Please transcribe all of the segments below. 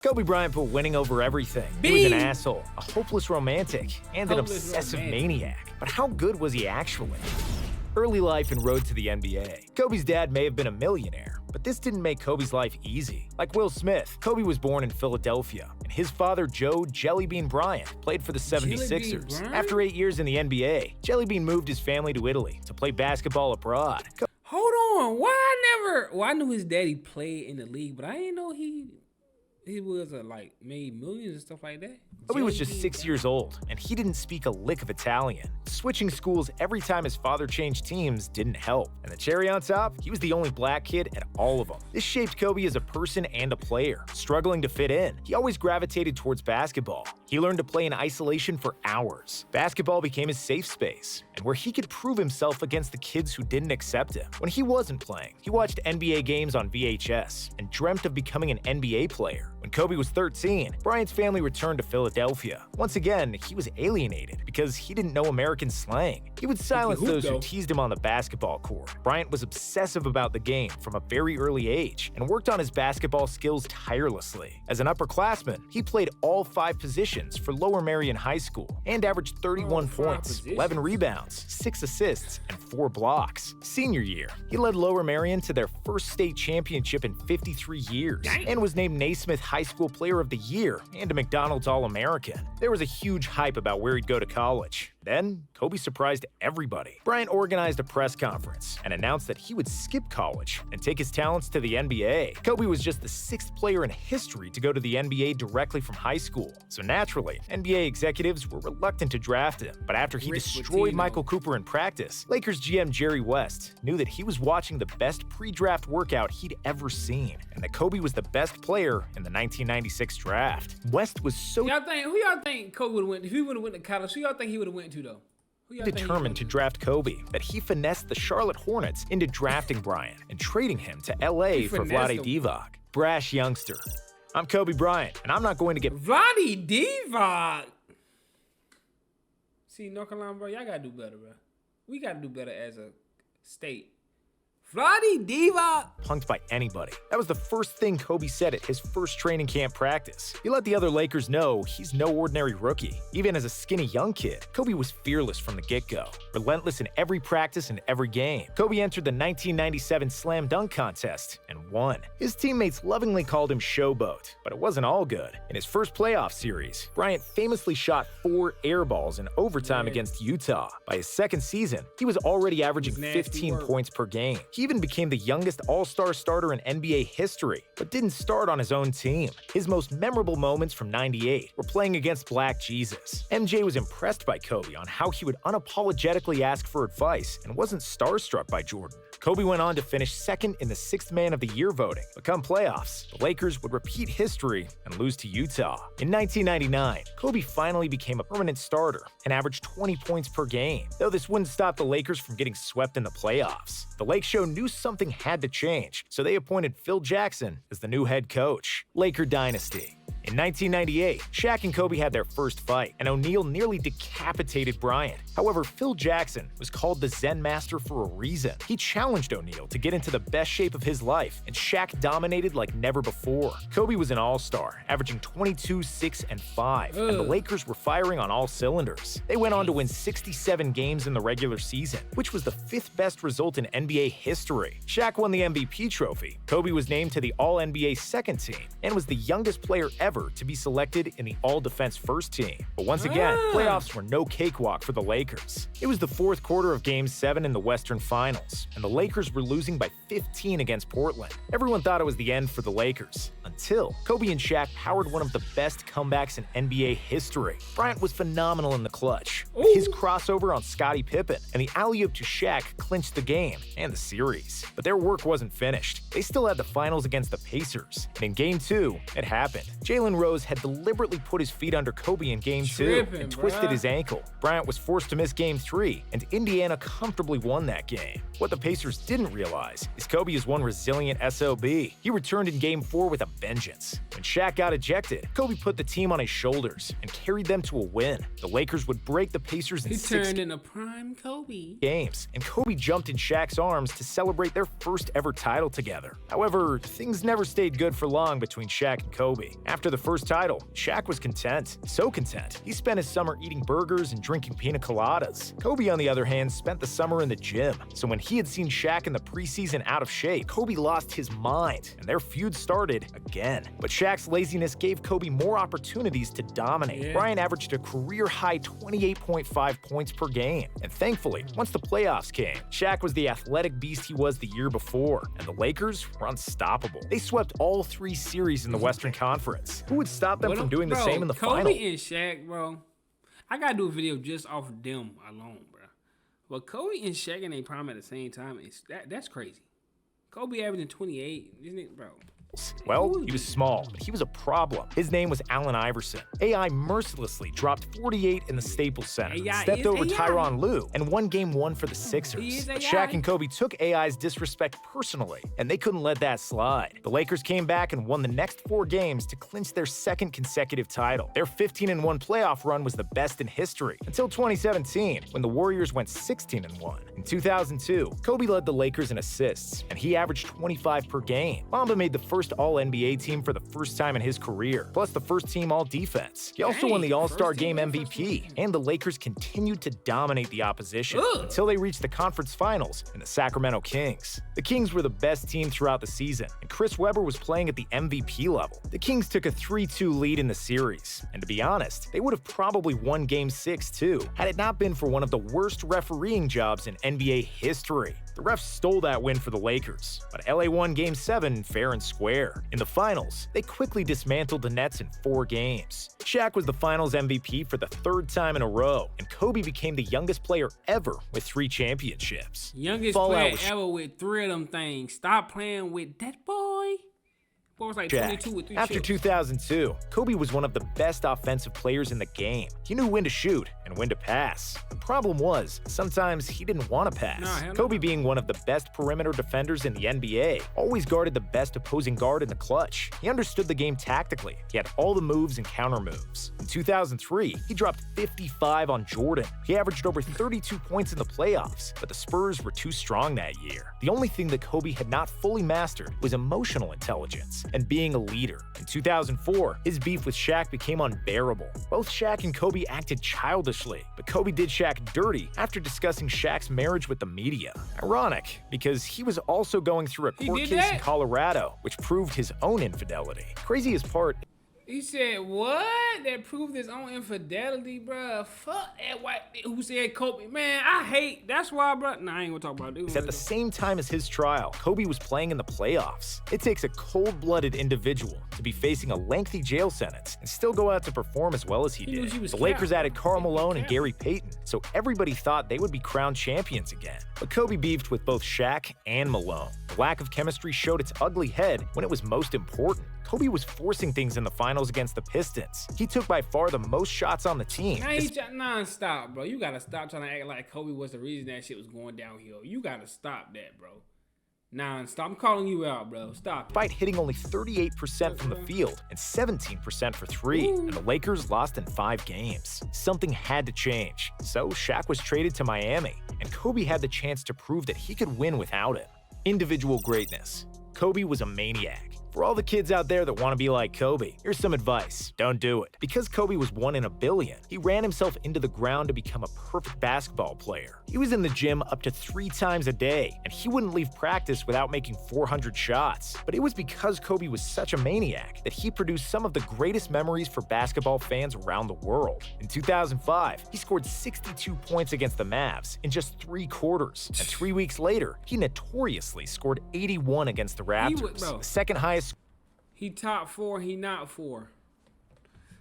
Kobe Bryant put winning over everything. He was an asshole, a hopeless romantic, and an obsessive maniac. But how good was he actually? Early life and road to the NBA. Kobe's dad may have been a millionaire, but this didn't make Kobe's life easy. Like Will Smith, Kobe was born in Philadelphia, and his father, Joe Jellybean Bryant, played for the 76ers. After 8 years in the NBA, Jellybean moved his family to Italy to play basketball abroad. Hold on, I knew his daddy played in the league, but I didn't know he was made millions and stuff like that. Kobe was just 6 years old, and he didn't speak a lick of Italian. Switching schools every time his father changed teams didn't help. And the cherry on top, he was the only black kid at all of them. This shaped Kobe as a person and a player. Struggling to fit in, he always gravitated towards basketball. He learned to play in isolation for hours. Basketball became his safe space, and where he could prove himself against the kids who didn't accept him. When he wasn't playing, he watched NBA games on VHS and dreamt of becoming an NBA player. When Kobe was 13, Bryant's family returned to Philadelphia. Once again, he was alienated because he didn't know American slang. He would silence those who teased him on the basketball court. Bryant was obsessive about the game from a very early age and worked on his basketball skills tirelessly. As an upperclassman, he played all 5 positions for Lower Merion High School and averaged 31 points, 11 rebounds, 6 assists, and 4 blocks. Senior year, he led Lower Merion to their first state championship in 53 years and was named Naismith High School Player of the Year and a McDonald's All-American. There was a huge hype about where he'd go to college. Then, Kobe surprised everybody. Bryant organized a press conference and announced that he would skip college and take his talents to the NBA. Kobe was just the 6th player in history to go to the NBA directly from high school. So naturally, NBA executives were reluctant to draft him. But after he destroyed Michael Cooper in practice, Lakers GM Jerry West knew that he was watching the best pre-draft workout he'd ever seen, and that Kobe was the best player in the 1996 draft. West was so who y'all think Kobe would have went? If he would have went to college, who y'all think he would have went to though? Determined to draft Kobe that he finessed the Charlotte Hornets into drafting Bryant and trading him to LA for Vlade Divac. Brash youngster. I'm Kobe Bryant, and I'm not going to get Vlade Divac. See, North Carolina, bro, y'all gotta do better, bro. We gotta do better as a state. Vlade Divac punked by anybody. That was the first thing Kobe said at his first training camp practice. He let the other Lakers know he's no ordinary rookie. Even as a skinny young kid, Kobe was fearless from the get-go, relentless in every practice and every game. Kobe entered the 1997 Slam Dunk Contest and won. His teammates lovingly called him Showboat, but it wasn't all good. In his first playoff series, Bryant famously shot 4 air balls in overtime against Utah. By his second season, he was already averaging 15 points per game. He even became the youngest all-star starter in NBA history, but didn't start on his own team. His most memorable moments from '98 were playing against Black Jesus. MJ was impressed by Kobe on how he would unapologetically ask for advice and wasn't starstruck by Jordan. Kobe went on to finish second in the 6th Man of the Year voting, but come playoffs, the Lakers would repeat history and lose to Utah. In 1999, Kobe finally became a permanent starter and averaged 20 points per game, though this wouldn't stop the Lakers from getting swept in the playoffs. The Lake Show knew something had to change, so they appointed Phil Jackson as the new head coach. Laker Dynasty. In 1998, Shaq and Kobe had their first fight, and O'Neal nearly decapitated Bryant. However, Phil Jackson was called the Zen Master for a reason. He challenged O'Neal to get into the best shape of his life, and Shaq dominated like never before. Kobe was an all-star, averaging 22, 6, and 5, and the Lakers were firing on all cylinders. They went on to win 67 games in the regular season, which was the 5th best result in NBA history. Shaq won the MVP trophy. Kobe was named to the All-NBA second team, and was the youngest player ever to be selected in the All-Defense first team. But once again, playoffs were no cakewalk for the Lakers. It was the 4th quarter of Game 7 in the Western Finals, and the Lakers were losing by 15 against Portland. Everyone thought it was the end for the Lakers, until Kobe and Shaq powered one of the best comebacks in NBA history. Bryant was phenomenal in the clutch. His crossover on Scottie Pippen and the alley-oop to Shaq clinched the game and the series. But their work wasn't finished. They still had the finals against the Pacers, and in Game 2, it happened. Jalen Rose had deliberately put his feet under Kobe in Game 2 and twisted his ankle. Bryant was forced to miss Game 3, and Indiana comfortably won that game. What the Pacers didn't realize is Kobe is one resilient SOB. He returned in Game 4 with a vengeance. When Shaq got ejected, Kobe put the team on his shoulders and carried them to a win. The Lakers would break the Pacers in 6 into prime Kobe games, and Kobe jumped in Shaq's arms to celebrate their first ever title together. However, things never stayed good for long between Shaq and Kobe. After After the first title, Shaq was content. So content, he spent his summer eating burgers and drinking pina coladas. Kobe, on the other hand, spent the summer in the gym. So when he had seen Shaq in the preseason out of shape, Kobe lost his mind, and their feud started again. But Shaq's laziness gave Kobe more opportunities to dominate. Bryant averaged a career-high 28.5 points per game. And thankfully, once the playoffs came, Shaq was the athletic beast he was the year before, and the Lakers were unstoppable. They swept all 3 series in the Western Conference. Who would stop them from doing the same in the final? Kobe and Shaq, bro. I gotta do a video just off of them alone, bro. But Kobe and Shaq in their prime at the same time, that's crazy. Kobe averaging 28, isn't it, bro? Well, he was small, but he was a problem. His name was Allen Iverson. AI mercilessly dropped 48 in the Staples Center, stepped over Tyronn Lue, and won Game 1 for the Sixers. But Shaq and Kobe took AI's disrespect personally, and they couldn't let that slide. The Lakers came back and won the next 4 games to clinch their 2nd consecutive title. Their 15-1 playoff run was the best in history, until 2017, when the Warriors went 16-1. In 2002, Kobe led the Lakers in assists, and he averaged 25 per game. Mamba made the first All-NBA team for the first time in his career, plus the first team All-Defense. He also won the All-Star Game MVP, and the Lakers continued to dominate the opposition until they reached the conference finals in the Sacramento Kings. The Kings were the best team throughout the season, and Chris Webber was playing at the MVP level. The Kings took a 3-2 lead in the series, and to be honest, they would have probably won Game 6 too, had it not been for one of the worst refereeing jobs in NBA history. The refs stole that win for the Lakers, but LA won Game 7 fair and square. In the finals, they quickly dismantled the Nets in 4 games. Shaq was the finals MVP for the 3rd time in a row, and Kobe became the youngest player ever with 3 championships. Youngest player ever with 3 of them things. Stop playing with that boy. Was like 22 with 3 After chips. 2002, Kobe was one of the best offensive players in the game. He knew when to shoot and when to pass. The problem was, sometimes he didn't want to pass. Kobe, being one of the best perimeter defenders in the NBA, always guarded the best opposing guard in the clutch. He understood the game tactically. He had all the moves and counter moves. In 2003, he dropped 55 on Jordan. He averaged over 32 points in the playoffs, but the Spurs were too strong that year. The only thing that Kobe had not fully mastered was emotional intelligence and being a leader. In 2004, his beef with Shaq became unbearable. Both Shaq and Kobe acted childishly, but Kobe did Shaq dirty after discussing Shaq's marriage with the media. Ironic, because he was also going through a court case in Colorado, which proved his own infidelity. Craziest part, he said, what? That proved his own infidelity, bruh. Fuck that white who said Kobe. Man, I hate, that's why, bruh. Nah, I ain't gonna talk about it. At the same time as his trial, Kobe was playing in the playoffs. It takes a cold-blooded individual to be facing a lengthy jail sentence and still go out to perform as well as he did. The Lakers added Karl Malone and Gary Payton, so everybody thought they would be crowned champions again. But Kobe beefed with both Shaq and Malone. The lack of chemistry showed its ugly head when it was most important. Kobe was forcing things in the finals against the Pistons. He took by far the most shots on the team. Nah, stop, bro. You gotta stop trying to act like Kobe was the reason that shit was going downhill. You gotta stop that, bro. Nah, stop. I'm calling you out, bro. Stop. Despite hitting only 38% from the field and 17% for 3, and the Lakers lost in 5 games. Something had to change, so Shaq was traded to Miami, and Kobe had the chance to prove that he could win without him. Individual greatness. Kobe was a maniac. For all the kids out there that want to be like Kobe, here's some advice. Don't do it. Because Kobe was 1 in a billion, he ran himself into the ground to become a perfect basketball player. He was in the gym up to 3 times a day, and he wouldn't leave practice without making 400 shots. But it was because Kobe was such a maniac that he produced some of the greatest memories for basketball fans around the world. In 2005, he scored 62 points against the Mavs in just 3 quarters, and 3 weeks later, he notoriously scored 81 against the Raptors, the second highest he top 4, he not 4.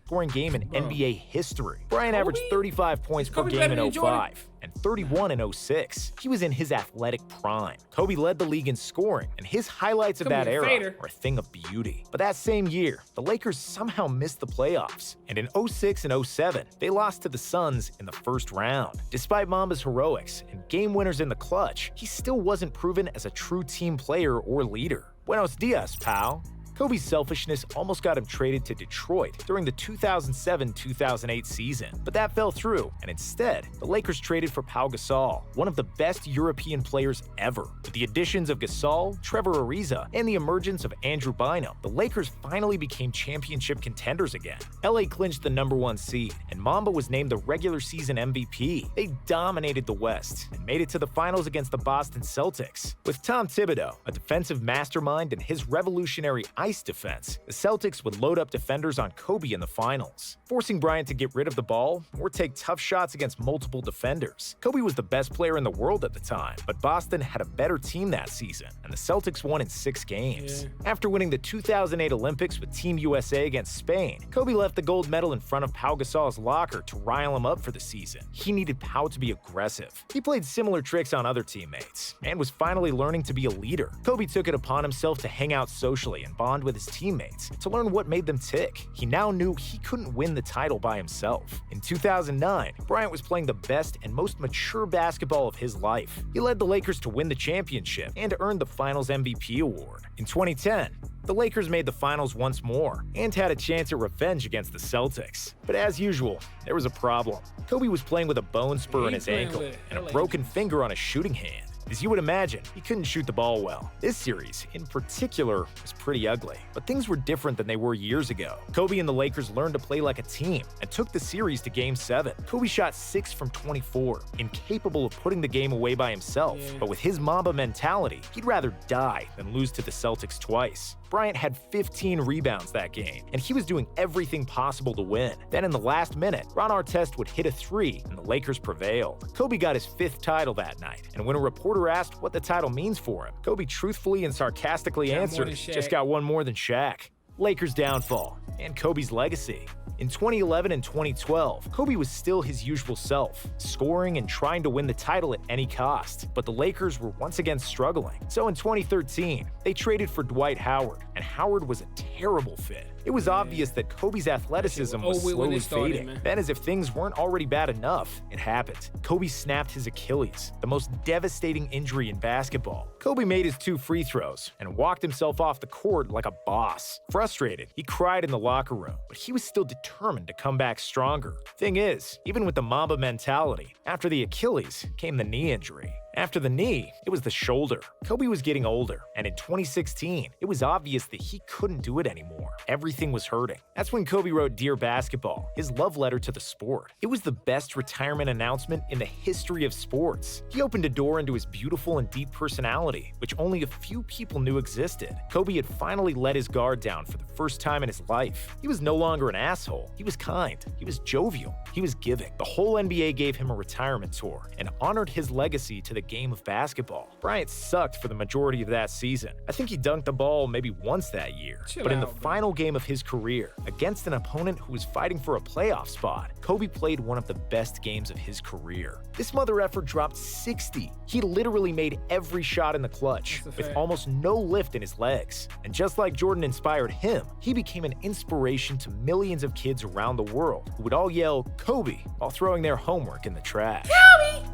Scoring game in NBA history. Bryant averaged 35 points per game in 05 and 31 in 06. He was in his athletic prime. Kobe led the league in scoring, and his highlights of that era were a thing of beauty. But that same year, the Lakers somehow missed the playoffs, and in 06 and 07, they lost to the Suns in the first round. Despite Mamba's heroics and game winners in the clutch, he still wasn't proven as a true team player or leader. Buenos dias, pal. Kobe's selfishness almost got him traded to Detroit during the 2007-2008 season, but that fell through, and instead, the Lakers traded for Pau Gasol, one of the best European players ever. With the additions of Gasol, Trevor Ariza, and the emergence of Andrew Bynum, the Lakers finally became championship contenders again. LA clinched the #1 seed, and Mamba was named the regular season MVP. They dominated the West and made it to the finals against the Boston Celtics. With Tom Thibodeau, a defensive mastermind, and his revolutionary ice defense, the Celtics would load up defenders on Kobe in the finals, forcing Bryant to get rid of the ball or take tough shots against multiple defenders. Kobe was the best player in the world at the time, but Boston had a better team that season, and the Celtics won in 6 games. After winning the 2008 Olympics with Team USA against Spain, Kobe left the gold medal in front of Pau Gasol's locker to rile him up for the season. He needed Pau to be aggressive. He played similar tricks on other teammates and was finally learning to be a leader. Kobe took it upon himself to hang out socially and bond with his teammates to learn what made them tick. He now knew he couldn't win the title by himself. In 2009, Bryant was playing the best and most mature basketball of his life. He led the Lakers to win the championship and earned the Finals MVP award. In 2010, the Lakers made the finals once more and had a chance at revenge against the Celtics. But as usual, there was a problem. Kobe was playing with a bone spur in his ankle and a broken finger on his shooting hand. As you would imagine, he couldn't shoot the ball well. This series, in particular, was pretty ugly, but things were different than they were years ago. Kobe and the Lakers learned to play like a team and took the series to Game 7. Kobe shot 6 from 24, incapable of putting the game away by himself. But with his Mamba mentality, he'd rather die than lose to the Celtics twice. Bryant had 15 rebounds that game, and he was doing everything possible to win. Then in the last minute, Ron Artest would hit a 3, and the Lakers prevailed. Kobe got his 5th title that night, and when a reporter asked what the title means for him, Kobe truthfully and sarcastically answered, "Just got one more than Shaq." Lakers' downfall and Kobe's legacy. In 2011 and 2012, Kobe was still his usual self, scoring and trying to win the title at any cost. But the Lakers were once again struggling. So in 2013, they traded for Dwight Howard, and Howard was a terrible fit. It was obvious that Kobe's athleticism was slowly fading. Then, as if things weren't already bad enough, it happened. Kobe snapped his Achilles, the most devastating injury in basketball. Kobe made his 2 free throws and walked himself off the court like a boss. Frustrated, he cried in the locker room, but he was still determined to come back stronger. Thing is, even with the Mamba mentality, after the Achilles came the knee injury. After the knee, it was the shoulder. Kobe was getting older, and in 2016, it was obvious that he couldn't do it anymore. Everything was hurting. That's when Kobe wrote Dear Basketball, his love letter to the sport. It was the best retirement announcement in the history of sports. He opened a door into his beautiful and deep personality, which only a few people knew existed. Kobe had finally let his guard down for the first time in his life. He was no longer an asshole. He was kind. He was jovial. He was giving. The whole NBA gave him a retirement tour and honored his legacy to the game of basketball. Bryant sucked for the majority of that season. I think he dunked the ball maybe once that year. But in the final game of his career, against an opponent who was fighting for a playoff spot, Kobe played one of the best games of his career. This mother effer dropped 60. He literally made every shot in the clutch, with almost no lift in his legs. And just like Jordan inspired him, he became an inspiration to millions of kids around the world who would all yell Kobe while throwing their homework in the trash. Kobe!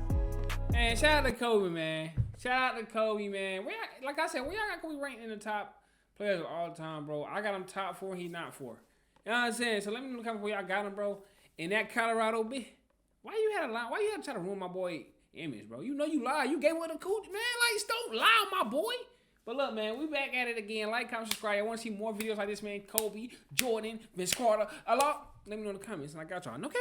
Man, shout out to Kobe, man. Shout out to Kobe, man. Like I said, we all got Kobe ranked in the top players of all time, bro. I got him top 4, he not 4. You know what I'm saying? So let me know in the comments where y'all got him, bro. In that Colorado bit, why you had to try to ruin my boy image, bro? You know you lied. You gave away the cool, man. Like, don't lie on my boy. But look, man, we back at it again. Like, comment, subscribe. I want to see more videos like this, man. Kobe, Jordan, Vince Carter, a lot. Let me know in the comments, and I got y'all. Okay.